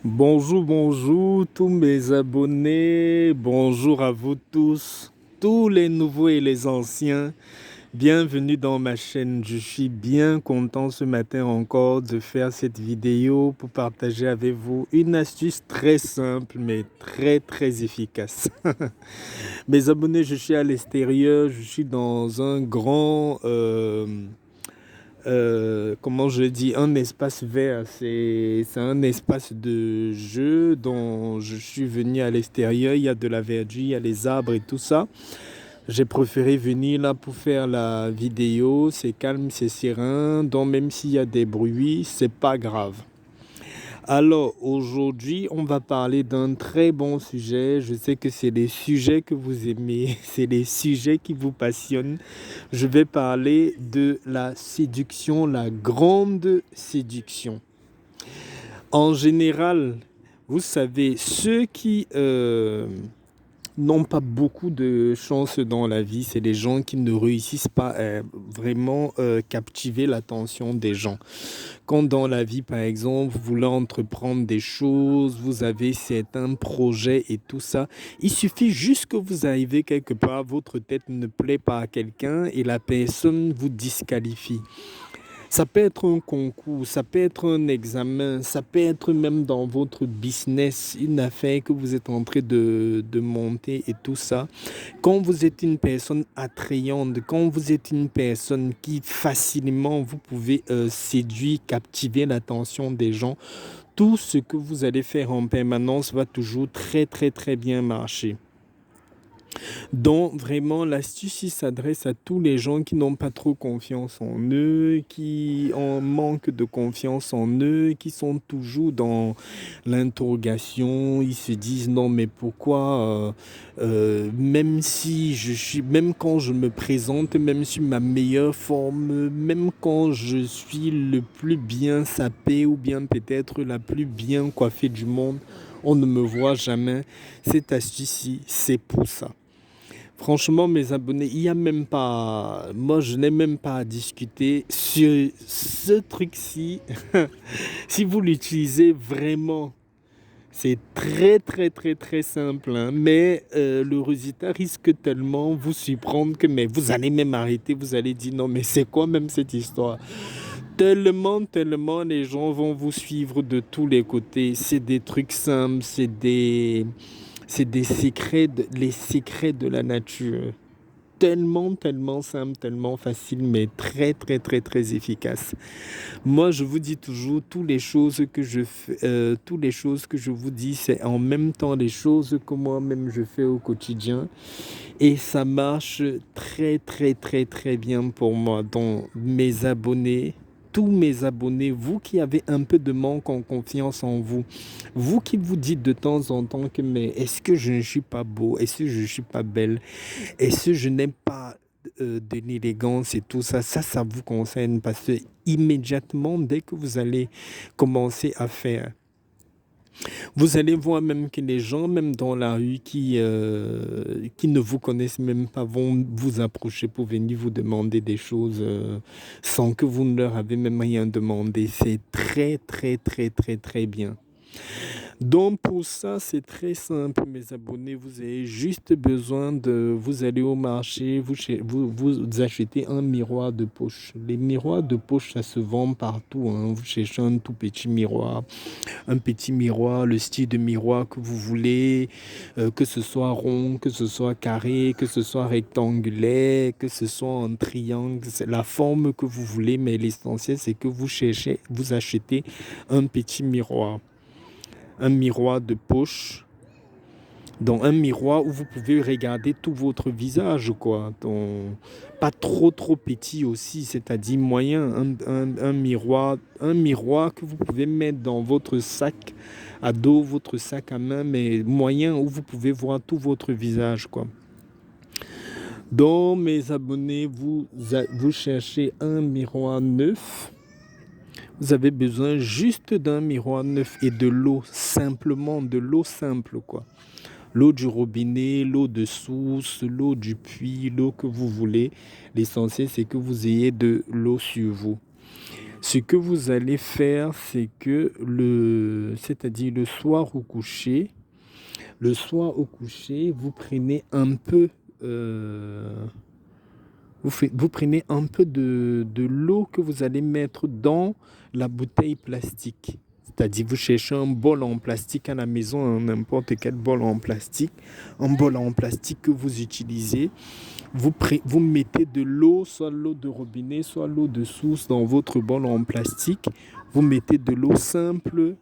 Bonjour, bonjour tous mes abonnés, bonjour à vous tous, tous les nouveaux et les anciens. Bienvenue dans ma chaîne. Je suis bien content ce matin encore de faire cette vidéo pour partager avec vous une astuce très simple mais très très efficace. Mes abonnés, je suis à l'extérieur, je suis dans un grand comment je dis, un espace vert. C'est un espace de jeu dont je suis venu à l'extérieur. Il y a de la verdure, il y a les arbres et tout ça. J'ai préféré venir là pour faire la vidéo. C'est calme, c'est serein. Donc même s'il y a des bruits, c'est pas grave. Alors aujourd'hui, on va parler d'un très bon sujet. Je sais que c'est des sujets que vous aimez, c'est des sujets qui vous passionnent. Je vais parler de la séduction, la grande séduction. En général, vous savez, ceux qui n'ont pas beaucoup de chance dans la vie, c'est les gens qui ne réussissent pas à vraiment captiver l'attention des gens. Quand dans la vie, par exemple, vous voulez entreprendre des choses, vous avez certains projets et tout ça, il suffit juste que vous arrivez quelque part, votre tête ne plaît pas à quelqu'un et la personne vous disqualifie. Ça peut être un concours, ça peut être un examen, ça peut être même dans votre business, une affaire que vous êtes en train de monter et tout ça. Quand vous êtes une personne attrayante, quand vous êtes une personne qui facilement vous pouvez séduire, captiver l'attention des gens, tout ce que vous allez faire en permanence va toujours très très très bien marcher. Donc, vraiment, l'astuce il s'adresse à tous les gens qui n'ont pas trop confiance en eux, qui ont manque de confiance en eux, qui sont toujours dans l'interrogation. Ils se disent non, mais pourquoi, même si je suis, même quand je me présente, même sur ma meilleure forme, même quand je suis le plus bien sapé ou bien peut-être la plus bien coiffée du monde, on ne me voit jamais. Cette astuce-ci, c'est pour ça. Franchement, mes abonnés, il y a même pas. Moi, je n'ai même pas à discuter sur ce truc-ci. Si vous l'utilisez vraiment, c'est très, très, très, très simple, hein. Mais le résultat risque tellement vous surprendre que mais vous allez même arrêter. Vous allez dire non, mais c'est quoi même cette histoire? Tellement, tellement les gens vont vous suivre de tous les côtés. C'est des trucs simples, c'est des secrets, les secrets de la nature. Tellement, tellement simple, tellement facile, mais très, très, très, très efficace. Moi, je vous dis toujours, toutes les choses que je fais, toutes les choses que je vous dis, c'est en même temps les choses que moi-même je fais au quotidien. Et ça marche très, très, très, très bien pour moi. Donc, mes abonnés, tous mes abonnés, vous qui avez un peu de manque en confiance en vous, vous qui vous dites de temps en temps que mais est-ce que je ne suis pas beau, est-ce que je ne suis pas belle, est-ce que je n'aime pas de l'élégance et tout ça, ça vous concerne parce que immédiatement, dès que vous allez commencer à faire, vous allez voir même que les gens, même dans la rue, qui ne vous connaissent même pas, vont vous approcher pour venir vous demander des choses sans que vous ne leur avez même rien demandé. C'est très, très, très, très, très bien. Donc pour ça, c'est très simple, mes abonnés. Vous avez juste besoin de... Vous allez au marché, vous achetez un miroir de poche. Les miroirs de poche, ça se vend partout, hein. Vous cherchez un tout petit miroir, le style de miroir que vous voulez, que ce soit rond, que ce soit carré, que ce soit rectangulaire, que ce soit en triangle. C'est la forme que vous voulez, mais l'essentiel, c'est que vous achetez un petit miroir. Un miroir de poche, donc un miroir où vous pouvez regarder tout votre visage, quoi. Donc, pas trop trop petit aussi, c'est-à-dire moyen, un miroir que vous pouvez mettre dans votre sac à dos, votre sac à main, mais moyen où vous pouvez voir tout votre visage, quoi. Donc, mes abonnés, vous cherchez un miroir neuf. Vous avez besoin juste d'un miroir neuf et de l'eau, simplement de l'eau simple, quoi. L'eau du robinet, l'eau de source, l'eau du puits, l'eau que vous voulez. L'essentiel, c'est que vous ayez de l'eau sur vous. Ce que vous allez faire, c'est que c'est-à-dire le soir au coucher, vous prenez un peu, euh, vous prenez un peu de l'eau que vous allez mettre dans la bouteille plastique. C'est-à-dire, vous cherchez un bol en plastique à la maison, n'importe quel bol en plastique, un bol en plastique que vous utilisez. Vous mettez de l'eau, soit l'eau de robinet, soit l'eau de source dans votre bol en plastique. Vous mettez de l'eau simple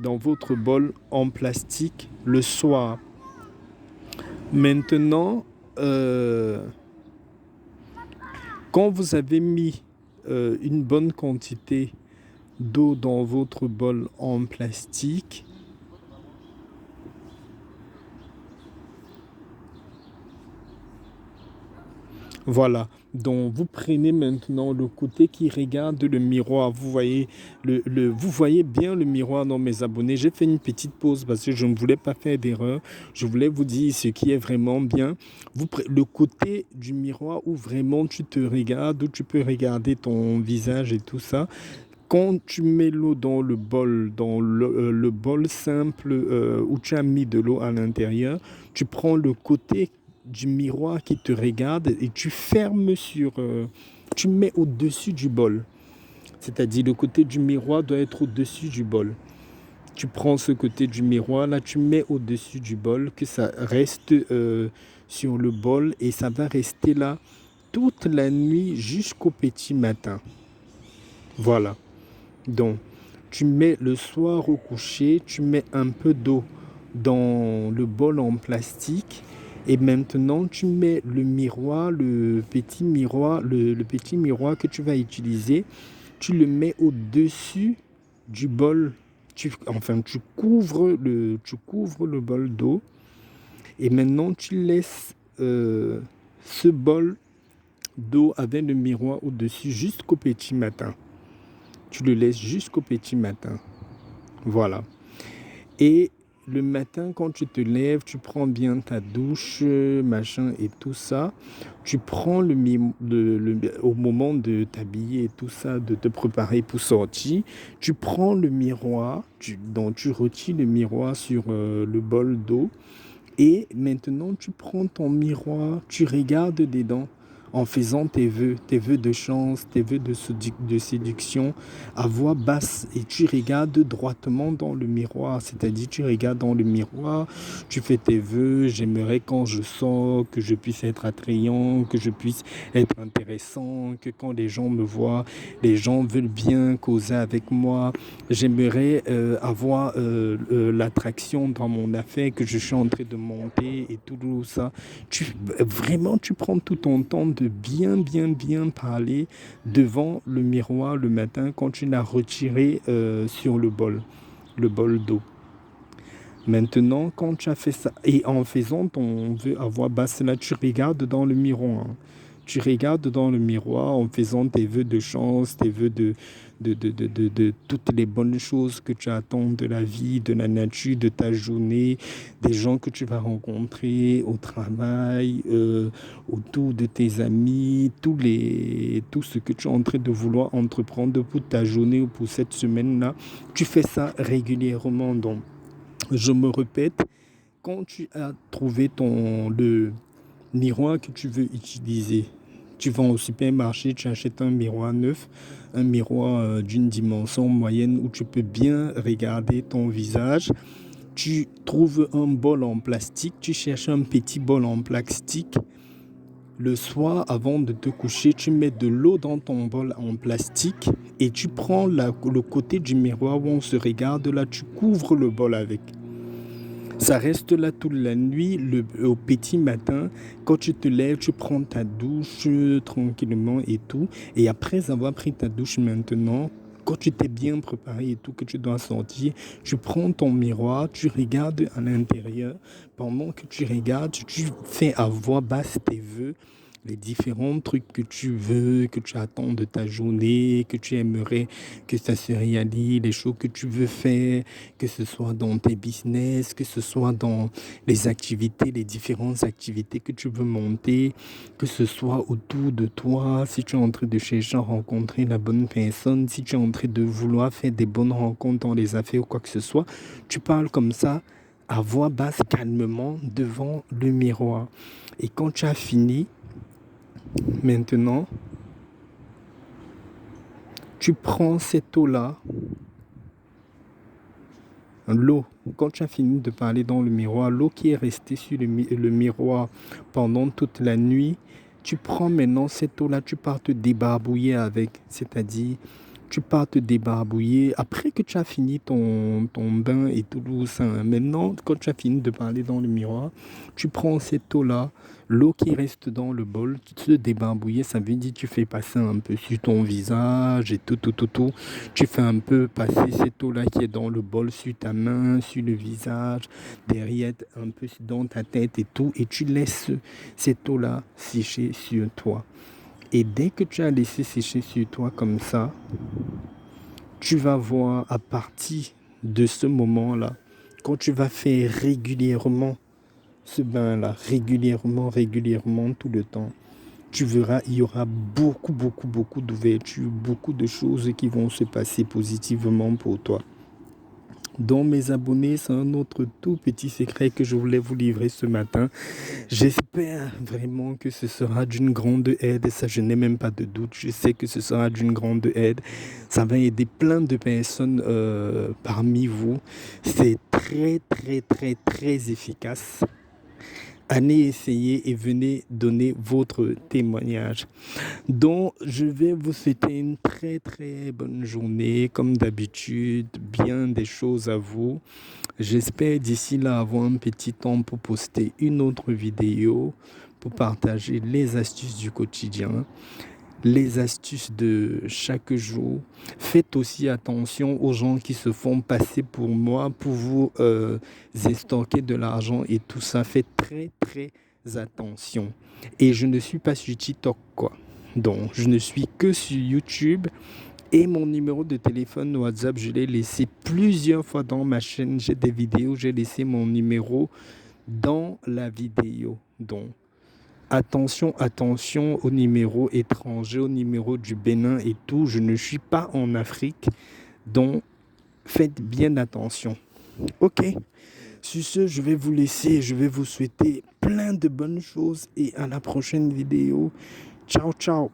dans votre bol en plastique le soir. Maintenant, quand vous avez mis une bonne quantité d'eau dans votre bol en plastique, voilà. Donc, vous prenez maintenant le côté qui regarde le miroir. Vous voyez, vous voyez bien le miroir dans mes abonnés. J'ai fait une petite pause parce que je ne voulais pas faire d'erreur. Je voulais vous dire ce qui est vraiment bien. Le côté du miroir où vraiment tu te regardes, où tu peux regarder ton visage et tout ça. Quand tu mets l'eau dans le bol, le bol simple où tu as mis de l'eau à l'intérieur, tu prends le côté du miroir qui te regarde et tu fermes tu mets au-dessus du bol. C'est-à-dire le côté du miroir doit être au-dessus du bol. Tu prends ce côté du miroir, là tu mets au-dessus du bol, que ça reste sur le bol et ça va rester là toute la nuit jusqu'au petit matin. Voilà. Donc, tu mets le soir au coucher, tu mets un peu d'eau dans le bol en plastique et maintenant tu mets le miroir, le petit miroir que tu vas utiliser, tu le mets au-dessus du bol. Tu couvres le bol d'eau et maintenant tu laisses ce bol d'eau avec le miroir au-dessus jusqu'au petit matin. Tu le laisses jusqu'au petit matin. Voilà. Et le matin, quand tu te lèves, tu prends bien ta douche, machin et tout ça. Tu prends au moment de t'habiller et tout ça, de te préparer pour sortir, tu prends le miroir, donc tu retires le miroir sur le bol d'eau. Et maintenant, tu prends ton miroir, tu regardes dedans en faisant tes vœux de chance, tes vœux de séduction à voix basse. Et tu regardes droitement dans le miroir, c'est-à-dire tu regardes dans le miroir, tu fais tes vœux, j'aimerais quand je sors, que je puisse être attrayant, que je puisse être intéressant, que quand les gens me voient, les gens veulent bien causer avec moi. J'aimerais avoir l'attraction dans mon affaire que je suis en train de monter et tout ça. Vraiment, tu prends tout ton temps de bien parler devant le miroir le matin quand tu l'as retiré sur le bol d'eau. Maintenant, quand tu as fait ça, et en faisant ton vœu à voix basse, là, tu regardes dans le miroir. Tu regardes dans le miroir en faisant tes vœux de chance, tes vœux de toutes les bonnes choses que tu attends de la vie, de la nature, de ta journée, des gens que tu vas rencontrer au travail, autour de tes amis, tout ce que tu es en train de vouloir entreprendre pour ta journée ou pour cette semaine-là. Tu fais ça régulièrement. Donc, je me répète, quand tu as trouvé le miroir que tu veux utiliser, tu vas au supermarché, tu achètes un miroir neuf, un miroir d'une dimension moyenne où tu peux bien regarder ton visage. Tu trouves un bol en plastique, tu cherches un petit bol en plastique. Le soir, avant de te coucher, tu mets de l'eau dans ton bol en plastique et tu prends le côté du miroir où on se regarde là, tu couvres le bol avec. Ça reste là toute la nuit, au petit matin. Quand tu te lèves, tu prends ta douche tranquillement et tout. Et après avoir pris ta douche maintenant, quand tu t'es bien préparé et tout, que tu dois sortir, tu prends ton miroir, tu regardes à l'intérieur. Pendant que tu regardes, tu fais à voix basse tes vœux. les différents trucs que tu veux, que tu attends de ta journée, que tu aimerais que ça se réalise, les choses que tu veux faire, que ce soit dans tes business, que ce soit dans les activités, les différentes activités que tu veux monter, que ce soit autour de toi, si tu es en train de chercher à rencontrer la bonne personne, si tu es en train de vouloir faire des bonnes rencontres dans les affaires ou quoi que ce soit, tu parles comme ça à voix basse, calmement, devant le miroir. Et quand tu as fini, maintenant, tu prends cette eau-là, l'eau, quand tu as fini de parler dans le miroir, l'eau qui est restée sur le miroir pendant toute la nuit, tu prends maintenant cette eau-là, tu pars te débarbouiller avec, c'est-à-dire tu pars te débarbouiller après que tu as fini ton bain et tout ça. Maintenant, quand tu as fini de parler dans le miroir, tu prends cette eau-là, l'eau qui reste dans le bol, tu te débarbouilles, ça veut dire tu fais passer un peu sur ton visage et tout. Tu fais un peu passer cette eau-là qui est dans le bol sur ta main, sur le visage, derrière, un peu dans ta tête et tout, et tu laisses cette eau-là sécher sur toi. Et dès que tu as laissé sécher sur toi comme ça, tu vas voir à partir de ce moment-là, quand tu vas faire régulièrement ce bain-là, régulièrement tout le temps, tu verras, il y aura beaucoup d'ouvertures, beaucoup de choses qui vont se passer positivement pour toi. Donc mes abonnés, c'est un autre tout petit secret que je voulais vous livrer ce matin. J'espère vraiment que ce sera d'une grande aide, ça je n'ai même pas de doute, je sais que ce sera d'une grande aide. Ça va aider plein de personnes parmi vous. C'est très efficace. Allez essayer et venez donner votre témoignage. Donc, je vais vous souhaiter une très bonne journée. Comme d'habitude, bien des choses à vous. J'espère d'ici là avoir un petit temps pour poster une autre vidéo, pour partager les astuces du quotidien, les astuces de chaque jour. Faites aussi attention aux gens qui se font passer pour moi, pour vous estorquer de l'argent et tout ça. Faites très attention. Et je ne suis pas sur TikTok, quoi. Donc, je ne suis que sur YouTube. Et mon numéro de téléphone WhatsApp, je l'ai laissé plusieurs fois dans ma chaîne. J'ai des vidéos, j'ai laissé mon numéro dans la vidéo. Donc, attention au numéro étranger, au numéro du Bénin et tout. Je ne suis pas en Afrique. Donc, faites bien attention. Ok. Sur ce, je vais vous laisser. Je vais vous souhaiter plein de bonnes choses et à la prochaine vidéo. Ciao.